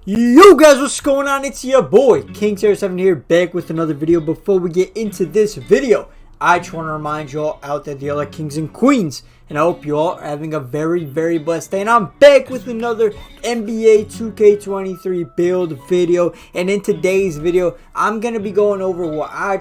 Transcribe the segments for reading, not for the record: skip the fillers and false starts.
Yo guys, what's going on? It's your boy King07 here, back with another video. Before we get into this video, I just want to remind you all out there, the other kings and queens, and I hope you all are having a very blessed day. And I'm back with another NBA 2K23 build video. And in today's video, I'm gonna be going over what I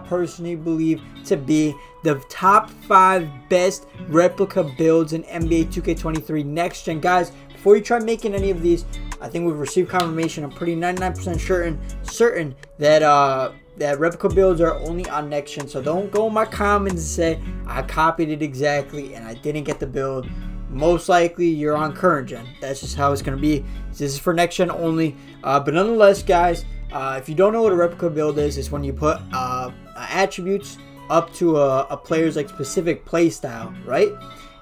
personally believe to be the top 5 best replica builds in NBA 2K23 next gen. Guys, before you try making any of these, I think we've received confirmation. I'm pretty 99% certain that that replica builds are only on next gen. So don't go in my comments and say I copied it exactly and I didn't get the build. Most likely you're on current gen. That's just how it's gonna be. This is for next gen only. But nonetheless, guys, if you don't know what a replica build is, it's when you put attributes up to a player's like specific play style, right?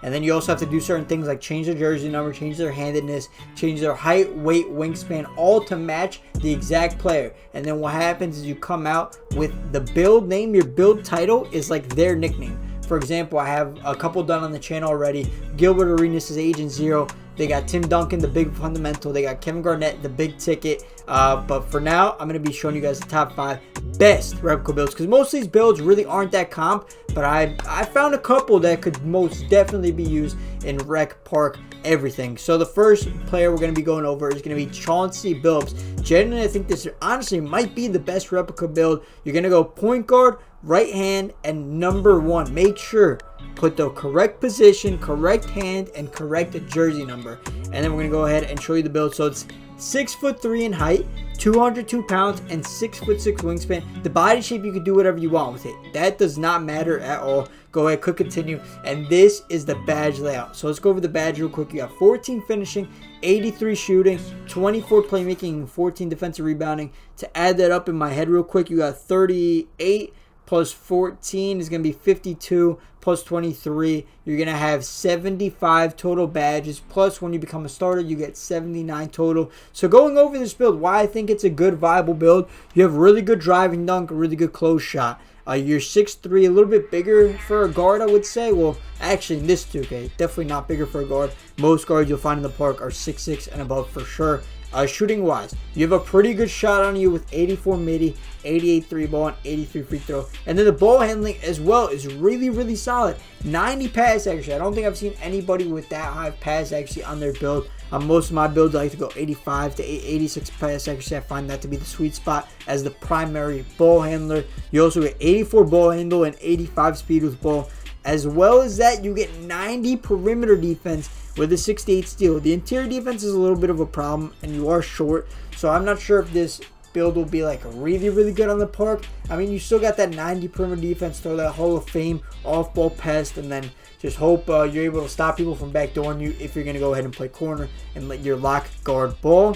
And then you also have to do certain things like change their jersey number, change their handedness, change their height, weight, wingspan, all to match the exact player. And then what happens is you come out with the build name. Your build title is like their nickname. For example, I have a couple done on the channel already. Gilbert Arenas is Agent Zero. They got Tim Duncan, the big fundamental. They got Kevin Garnett, the big ticket. But for now, I'm going to be showing you guys the top 5 best replica builds, because most of these builds really aren't that comp, but I found a couple that could most definitely be used in Rec Park everything. So the first player we're going to be going over is going to be Chauncey Billups. Generally, I think this honestly might be the best replica build. You're going to go point guard, right hand, and number 1. Make sure put the correct position, correct hand, and correct jersey number. And then we're going to go ahead and show you the build. So it's 6'3" in height, 202 pounds, and 6'6" wingspan. The body shape, you can do whatever you want with it. That does not matter at all. Go ahead, click continue. And this is the badge layout. So let's go over the badge real quick. You got 14 finishing, 83 shooting, 24 playmaking, and 14 defensive rebounding. To add that up in my head real quick, you got 38 plus 14 is going to be 52, plus 23, you're going to have 75 total badges, plus when you become a starter, you get 79 total. So going over this build, why I think it's a good, viable build, you have really good driving dunk, a really good close shot. You're 6'3", a little bit bigger for a guard, I would say. Well, actually, in this 2K, definitely not bigger for a guard. Most guards you'll find in the park are 6'6" and above for sure. Shooting wise, you have a pretty good shot on you with 84 midi, 88 3 ball, and 83 free throw. And then the ball handling as well is really solid. 90 pass accuracy. I don't think I've seen anybody with that high pass accuracy on their build. On most of my builds, I like to go 85 to 86 pass accuracy. I find that to be the sweet spot as the primary ball handler. You also get 84 ball handle and 85 speed with ball. As well as that, you get 90 perimeter defense with a 68 steal. The interior defense is a little bit of a problem, and you are short, so I'm not sure if this build will be like really good on the park. I mean, you still got that 90 perimeter defense, throw that Hall of Fame off-ball pest, and then just hope you're able to stop people from backdooring you if you're going to go ahead and play corner and let your lock guard ball.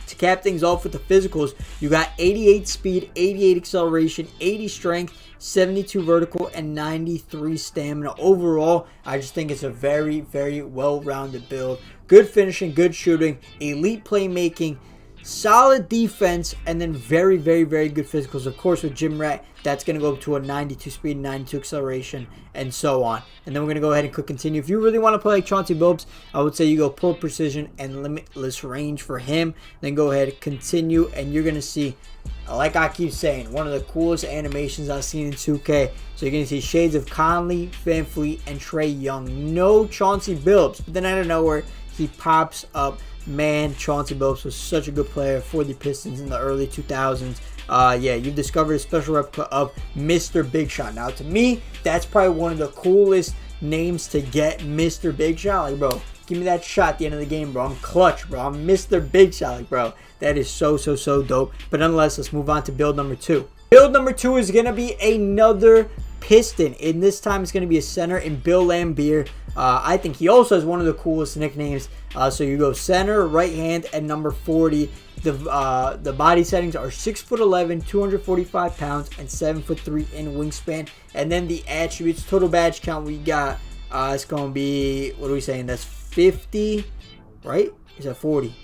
To cap things off with the physicals, you got 88 speed, 88 acceleration, 80 strength, 72 vertical, and 93 stamina. Overall, I just think it's a very well-rounded build. Good finishing, good shooting, elite playmaking, solid defense, and then very good physicals. Of course, with Jim Rat, that's going to go up to a 92 speed, 92 acceleration, and so on. And then we're going to go ahead and click continue. If you really want to play like Chauncey Billups, I would say you go pull precision and limitless range for him. Then go ahead and continue, and you're going to see, like I keep saying, one of the coolest animations I've seen in 2K. So you're going to see shades of Conley, VanVleet, and Trae Young. No Chauncey Billups, but then out of nowhere, he pops up. Man, Chauncey Billups was such a good player for the Pistons in the early 2000s. Yeah, you've discovered a special replica of Mr. Big Shot. Now, to me, that's probably one of the coolest names to get, Mr. Big Shot. Like, bro, give me that shot at the end of the game, bro. I'm clutch, bro. I'm Mr. Big Shot. Like, bro, that is so dope. But nonetheless, let's move on to build number 2. Build number 2 is going to be another Piston, and this time it's going to be a center in Bill Laimbeer. I think he also has one of the coolest nicknames. So you go center, right hand, and number 40. The body settings are 6'11", 245 pounds, and 7'3" in wingspan. And then the attributes, total badge count we got, it's going to be, what are we saying? That's 50, right? Is that 40?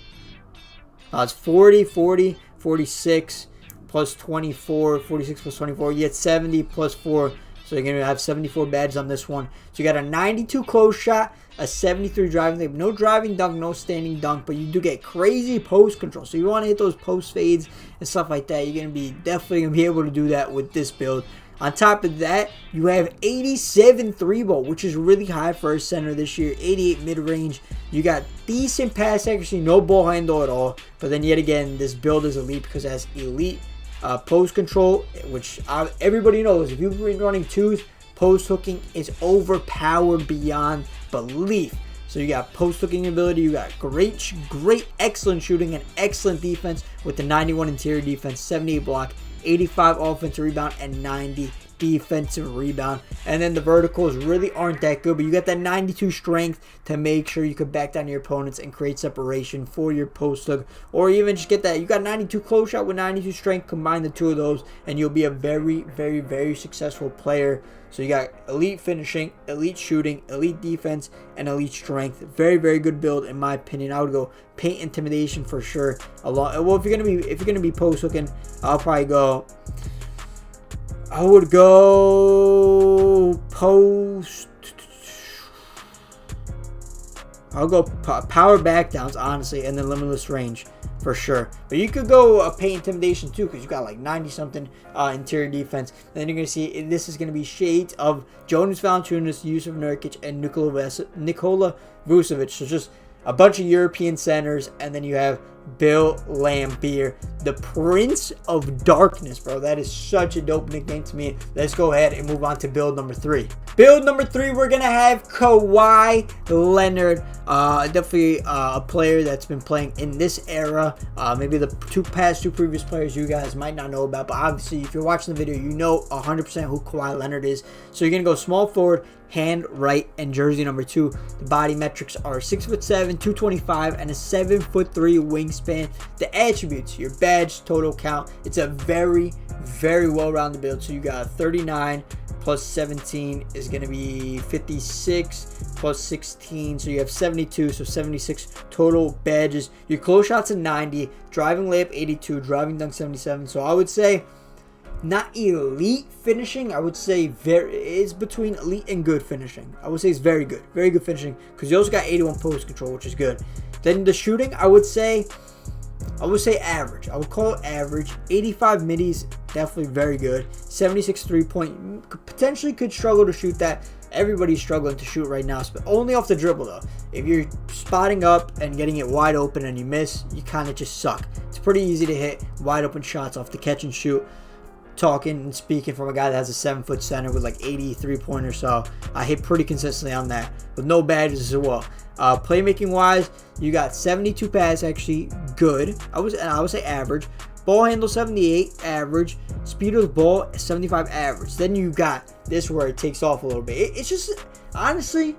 It's 40, 46 plus 24, 46 plus 24. You get 70 plus 4, So you're going to have 74 badges on this one. So you got a 92 close shot, a 73 driving lane. No driving dunk, no standing dunk, but you do get crazy post control. So you want to hit those post fades and stuff like that. You're going to be definitely going to be able to do that with this build. On top of that, you have 87 3-ball, which is really high for a center this year. 88 mid-range. You got decent pass accuracy, no ball handle at all. But then yet again, this build is elite because it has elite post control, which everybody knows. If you've been running twos, post hooking is overpowered beyond belief. So you got post hooking ability, you got great, excellent shooting, and excellent defense with the 91 interior defense, 78 block, 85 offensive rebound, and 90 defensive rebound. And then the verticals really aren't that good, but you got that 92 strength to make sure you could back down your opponents and create separation for your post hook, or even just get that. You got 92 close shot with 92 strength, combine the two of those and you'll be a very successful player. So you got elite finishing, elite shooting, elite defense, and elite strength. Very good build in my opinion. I would go paint intimidation for sure. Well, if you're gonna be post hooking, I would go post. I'll go power back downs, honestly, and then limitless range for sure. But you could go paint intimidation too, because you got like 90 something interior defense. And then you're gonna see this is gonna be shades of Jonas Valanciunas, Yusuf Nurkic, and Nikola Vucevic. So just a bunch of European centers, and then you have Bill Laimbeer, the Prince of Darkness, bro. That is such a dope nickname to me. Let's go ahead and move on to build number 3. Build number 3, we're gonna have Kawhi Leonard. Definitely a player that's been playing in this era. Maybe the past two previous players you guys might not know about, but obviously if you're watching the video, you know 100% who Kawhi Leonard is. So you're gonna go small forward, hand right, and jersey number 2. The body metrics are 6'7", 225, and a 7'3" wingspan. The attributes, your badge total count, it's a very well-rounded build. So you got 39 plus 17 is going to be 56 plus 16, so you have 72, so 76 total badges. Your close shots are 90, driving layup 82, driving dunk 77. So I would say not elite finishing. I would say it's between elite and good finishing. I would say it's very good finishing, because you also got 81 post control, which is good. Then the shooting, I would say average. I would call it average. 85 middies, definitely very good. 76 3-point, potentially could struggle to shoot that. Everybody's struggling to shoot right now, but only off the dribble though. If you're spotting up and getting it wide open and you miss, you kind of just suck. It's pretty easy to hit wide open shots off the catch and shoot. Talking and speaking from a guy that has a 7-foot center with like 83 pointers, so I hit pretty consistently on that with no badges as well. Playmaking wise, you got 72 pass, actually good. I would say average. Ball handle 78, average. Speed of the ball 75, average. Then you got this where it takes off a little bit. It's just, honestly,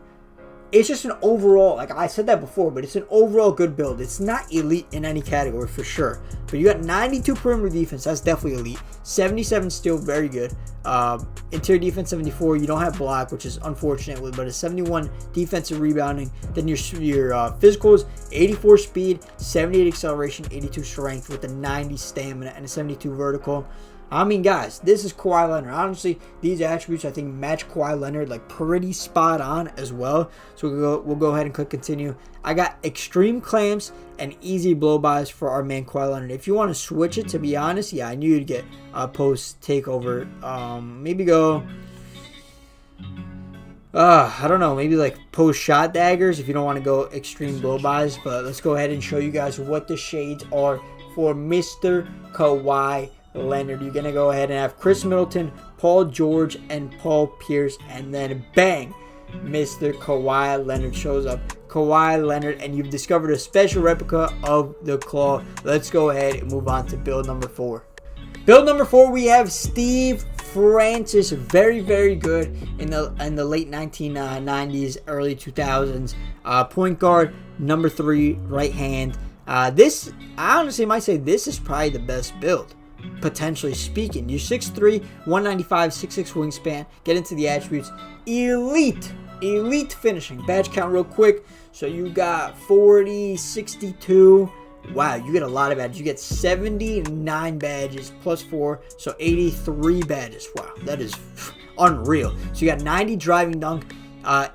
it's just an overall, like I said that before, but it's an overall good build. It's not elite in any category for sure. But you got 92 perimeter defense. That's definitely elite. 77 still very good. Interior defense 74. You don't have block, which is unfortunate, but a 71 defensive rebounding. Then your physicals, 84 speed, 78 acceleration, 82 strength with a 90 stamina and a 72 vertical. I mean, guys, this is Kawhi Leonard. Honestly, these attributes I think match Kawhi Leonard like pretty spot on as well. So we'll go ahead and click continue. I got extreme clamps and easy blow-bys for our man Kawhi Leonard. If you want to switch it, to be honest, yeah, I knew you'd get a post takeover. Maybe go, I don't know, maybe like post shot daggers if you don't want to go extreme blow-bys. But let's go ahead and show you guys what the shades are for Mr. Kawhi Leonard. You're gonna go ahead and have Chris Middleton, Paul George, and Paul Pierce, and then bang, Mr. Kawhi Leonard shows up. Kawhi Leonard, and you've discovered a special replica of the claw. Let's go ahead and move on to build number 4. Build number 4, we have Steve Francis, very good in the late 1990s, early 2000s. Point guard, number 3, right hand. This, I honestly might say this is probably the best build, potentially speaking. You're 6'3", 195, 6'6" wingspan. Get into the attributes. Elite finishing. Badge count real quick. So you got 40, 62. Wow, you get a lot of badges. You get 79 badges plus 4, so 83 badges. Wow, that is unreal. So you got 90 driving dunk,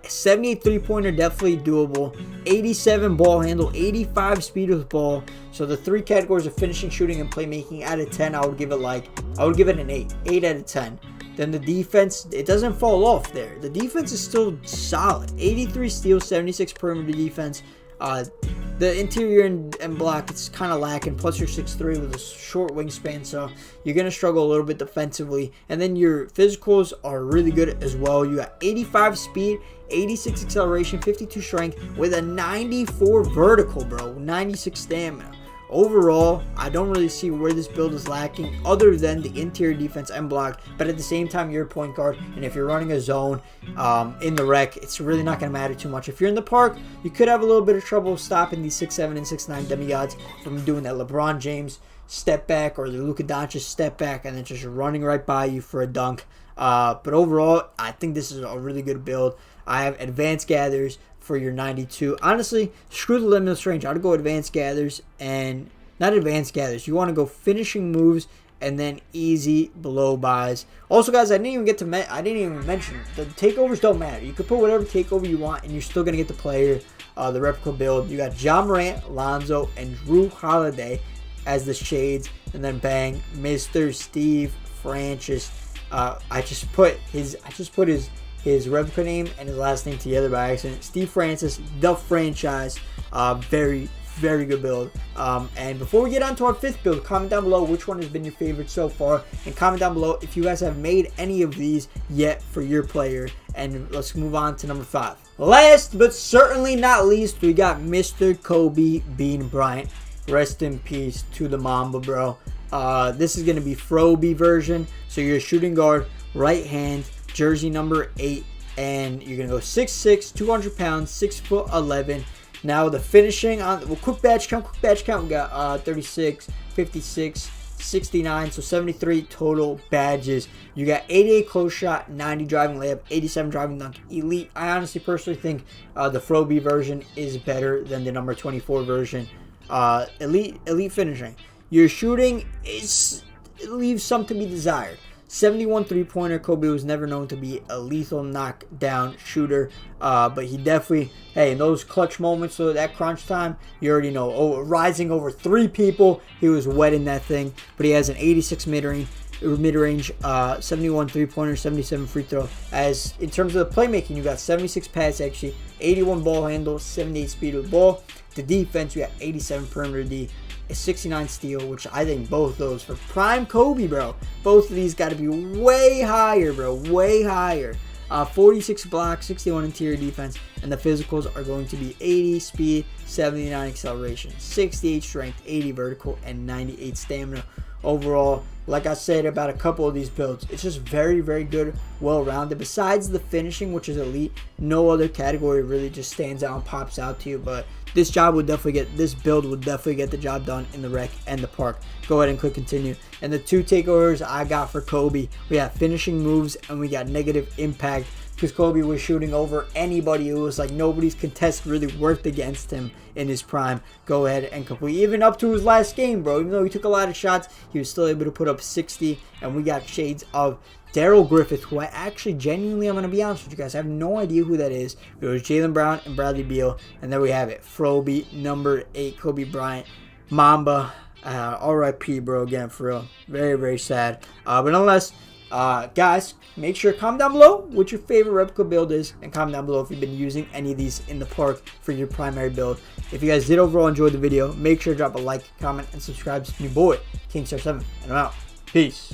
78 three-pointer, definitely doable, 87 ball handle, 85 speed with ball. So the 3 categories of finishing, shooting, and playmaking out of 10, I would give it an 8 out of 10. Then the defense, it doesn't fall off there. The defense is still solid. 83 steals, 76 perimeter defense. The interior and block, it's kind of lacking. Plus you're 6'3" with a short wingspan, so you're going to struggle a little bit defensively. And then your physicals are really good as well. You got 85 speed, 86 acceleration, 52 strength with a 94 vertical, bro. 96 stamina. Overall, I don't really see where this build is lacking other than the interior defense and block, but at the same time, you're a point guard, and if you're running a zone in the rec, it's really not going to matter too much. If you're in the park, you could have a little bit of trouble stopping these 6'7" and 6'9" demigods from doing that LeBron James step back or the Luka Doncic step back and then just running right by you for a dunk. But overall, I think this is a really good build. I have advanced gathers for your 92. Honestly, screw the limitless range. I'd go advanced gathers and not advanced gathers. You want to go finishing moves and then easy below buys. Also, guys, I didn't even mention the takeovers don't matter. You can put whatever takeover you want, and you're still gonna get the player, the replica build. You got Ja Morant, Lonzo, and Drew Holiday as the shades, and then bang, Mr. Steve Francis. I just put his replica name and his last name together by accident. Steve Francis, the franchise. Very good build. And before we get on to our 5th build, comment down below which one has been your favorite so far, and comment down below if you guys have made any of these yet for your player. And let's move on to number 5. Last but certainly not least, we got Mr. Kobe Bean Bryant. Rest in peace to the Mamba, bro. This is going to be Froby version. So you're a shooting guard, right hand, jersey number 8, and you're going to go 6'6", 200 pounds, 6'11". Now the finishing on, well, quick badge count, we got 36, 56, 69, so 73 total badges. You got 88 close shot, 90 driving layup, 87 driving dunk, elite. I honestly personally think the Froby version is better than the number 24 version. Elite finishing. Your shooting it leaves some to be desired. 71 three-pointer. Kobe was never known to be a lethal knockdown shooter, but he definitely, hey, in those clutch moments, so that crunch time, you already know, rising over 3 people, he was wetting that thing. But he has an 86 mid-range, 71 three-pointer, 77 free throw. As in terms of the playmaking, you got 76 pass actually, 81 ball handle, 78 speed with ball. The defense, you got 87 perimeter D, 69 steal, which I think both those for prime Kobe, bro. Both of these got to be way higher, bro. Way higher. 46 block, 61 interior defense, and the physicals are going to be 80 speed, 79 acceleration, 68 strength, 80 vertical, and 98 stamina. Overall, like I said about a couple of these builds, it's just very good, well-rounded. Besides the finishing, which is elite, no other category really just stands out and pops out to you. But this build would definitely get the job done in the rec and the park. Go ahead and click continue. And the 2 takeovers I got for Kobe, we got finishing moves and we got negative impact, because Kobe was shooting over anybody. It was like nobody's contest really worked against him in his prime. Go ahead and complete, even up to his last game, bro. Even though he took a lot of shots, he was still able to put up 60. And we got shades of Daryl Griffith, who I actually genuinely, I'm going to be honest with you guys, I have no idea who that is. It was Jaylen Brown and Bradley Beal. And there we have it. Froby, number 8, Kobe Bryant. Mamba, RIP, bro, again, for real. Very sad. But nonetheless, guys, make sure to comment down below what your favorite replica build is, and comment down below if you've been using any of these in the park for your primary build. If you guys did overall enjoy the video, make sure to drop a like, comment, and subscribe to your boy, King7, and I'm out. Peace.